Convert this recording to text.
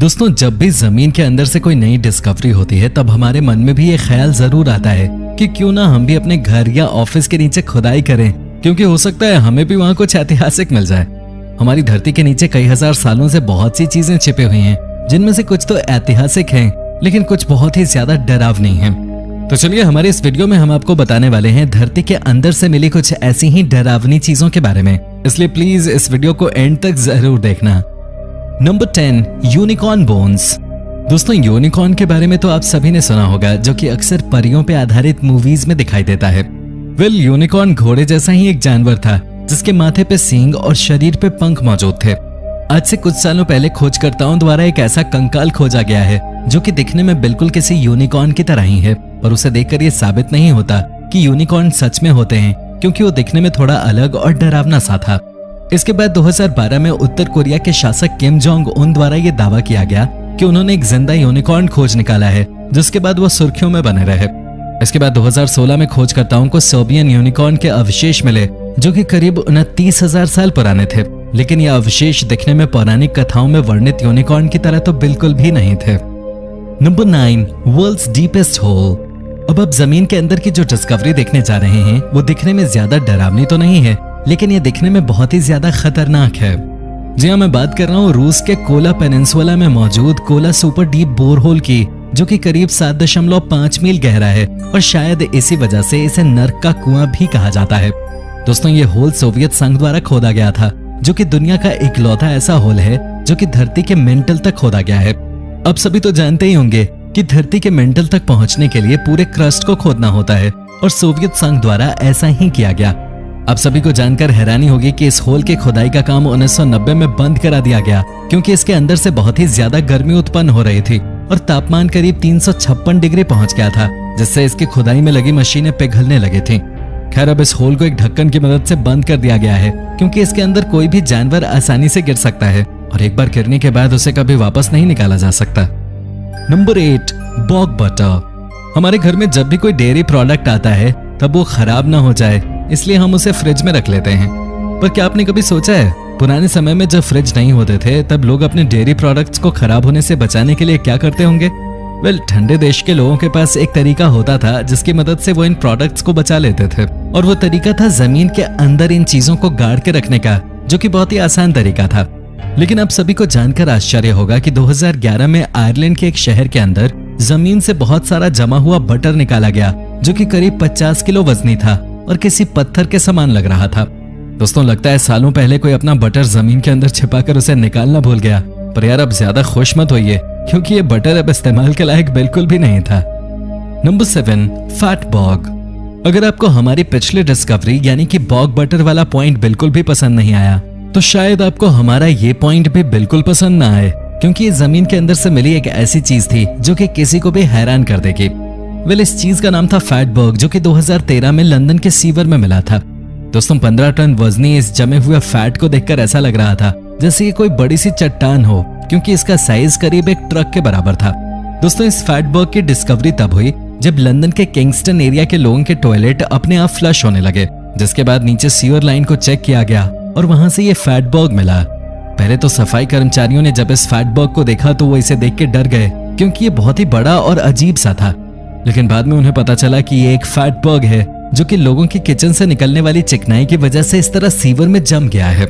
दोस्तों, जब भी जमीन के अंदर से कोई नई डिस्कवरी होती है तब हमारे मन में भी ये ख्याल जरूर आता है कि क्यों ना हम भी अपने घर या ऑफिस के नीचे खुदाई करें, क्योंकि हो सकता है हमें भी वहां कुछ ऐतिहासिक मिल जाए। हमारी धरती के नीचे कई हजार सालों से बहुत सी चीजें छिपी हुई हैं, जिनमें से कुछ तो ऐतिहासिक हैं, लेकिन कुछ बहुत ही ज्यादा डरावनी हैं। तो चलिए हमारे इस वीडियो में हम आपको बताने वाले हैं धरती के अंदर से मिली कुछ ऐसी ही डरावनी चीजों के बारे में, इसलिए प्लीज इस वीडियो को एंड तक जरूर देखना। Number 10, unicorn bones. दोस्तों, यूनिकॉर्न के बारे में तो आप सभी ने सुना होगा, जो कि अक्सर परियों पे आधारित मूवीज में दिखाई देता है। यूनिकॉर्न घोड़े जैसा ही एक जानवर था, जिसके माथे पे सींग और शरीर पे पंख मौजूद थे। आज से कुछ सालों पहले खोजकर्ताओं द्वारा एक ऐसा कंकाल खोजा गया है जो कि दिखने में बिल्कुल किसी यूनिकॉर्न की तरह ही है, और उसे देखकर ये साबित नहीं होता कि यूनिकॉर्न सच में होते हैं, क्योंकि वो दिखने में थोड़ा अलग और डरावना सा था। इसके बाद 2012 में उत्तर कोरिया के शासक किम जोंग उन द्वारा ये दावा किया गया कि उन्होंने एक जिंदा यूनिकॉर्न खोज निकाला है, जिसके बाद वो सुर्खियों में बने रहे। इसके बाद 2016 में खोजकर्ताओं को सर्बियन यूनिकॉर्न के अवशेष मिले, जो कि करीब 29,000 साल पुराने थे, लेकिन ये अवशेष दिखने में पौराणिक कथाओं में वर्णित यूनिकॉर्न की तरह तो बिल्कुल भी नहीं थे। Number 9, world's deepest hole. अब आप जमीन के अंदर की जो डिस्कवरी देखने जा रहे हैं वो दिखने में ज्यादा डरावनी तो नहीं है, लेकिन ये दिखने में बहुत ही ज्यादा खतरनाक है। जी हाँ, मैं बात कर रहा हूँ रूस के कोला पेनिनसुला में मौजूद कोला सुपर डीप बोरहोल की, जो कि करीब 7.5 मील गहरा है, और शायद इसी वजह से इसे नर्क का कुआं भी कहा जाता है। दोस्तों, ये होल सोवियत संघ द्वारा खोदा गया था, जो कि दुनिया का इकलौता ऐसा होल है जो कि धरती के मेंटल तक खोदा गया है। अब सभी तो जानते ही होंगे कि धरती के मेंटल तक पहुंचने के लिए पूरे क्रस्ट को खोदना होता है, और सोवियत संघ द्वारा ऐसा ही किया गया। आप सभी को जानकर हैरानी होगी कि इस होल के खुदाई का काम 1990 में बंद करा दिया गया, क्योंकि इसके अंदर से बहुत ही ज्यादा गर्मी उत्पन्न हो रही थी और तापमान करीब 356 डिग्री पहुंच गया था, जिससे इसकी खुदाई में लगी मशीनें पिघलने लगी थीं। खैर, अब इस होल को एक ढक्कन की मदद से बंद कर दिया गया है, क्योंकि इसके अंदर कोई भी जानवर आसानी से गिर सकता है, और एक बार गिरने के बाद उसे कभी वापस नहीं निकाला जा सकता। Number 8, bog butter. हमारे घर में जब भी कोई डेयरी प्रोडक्ट आता है तब वो खराब ना हो जाए, इसलिए हम उसे फ्रिज में रख लेते हैं। पर क्या आपने कभी सोचा है, पुराने समय में जब फ्रिज नहीं होते थे तब लोग अपने डेयरी प्रोडक्ट्स को खराब होने से बचाने के लिए क्या करते होंगे? ठंडे देश के लोगों के पास एक तरीका होता था जिसकी मदद से वो इन प्रोडक्ट्स को बचा लेते थे, और वो तरीका था जमीन के अंदर इन चीजों को गाड़ के रखने का, जो कि बहुत ही आसान तरीका था। लेकिन आप सभी को जानकर आश्चर्य होगा कि 2011 में आयरलैंड के एक शहर के अंदर जमीन से बहुत सारा जमा हुआ बटर निकाला गया, जो कि करीब 50 किलो वजनी था और किसी पत्थर के समान लग रहा था। दोस्तों, लगता है सालों पहले कोई अपना बटर जमीन के अंदर छिपाकर उसे निकालना भूल गया। पर यार, अब ज्यादा खुश मत होइए, क्योंकि ये बटर अब इस्तेमाल के लायक बिल्कुल भी नहीं था। Number 7, fatberg. अगर आपको हमारी पिछली डिस्कवरी यानी कि बॉग बटर वाला पॉइंट बिल्कुल भी पसंद नहीं आया, तो शायद आपको हमारा ये पॉइंट भी बिल्कुल पसंद ना आए, क्योंकि ये जमीन के अंदर से मिली एक ऐसी चीज थी जो कि किसी को भी हैरान कर देगी। इस चीज का नाम था फैटबर्ग, जो कि 2013 में लंदन के सीवर में मिला था। दोस्तों, 15 टन वजनी इस जमे हुए फैट को देखकर ऐसा लग रहा था जैसे ये कोई बड़ी सी चट्टान हो, क्योंकि इसका साइज करीब एक ट्रक के बराबर था। दोस्तों, इस फैटबर्ग की डिस्कवरी तब हुई जब लंदन के किंगस्टन एरिया के लोगों के टॉयलेट अपने आप फ्लश होने लगे, जिसके बाद नीचे सीवर लाइन को चेक किया गया और वहां से ये फैटबर्ग मिला। पहले तो सफाई कर्मचारियों ने जब इस फैटबर्ग को देखा तो वो इसे देख के डर गए, क्योंकि ये बहुत ही बड़ा और अजीब सा था। लेकिन बाद में उन्हें पता चला कि ये एक फैटबर्ग है, जो कि लोगों की किचन से निकलने वाली चिकनाई की वजह से इस तरह सीवर में जम गया है।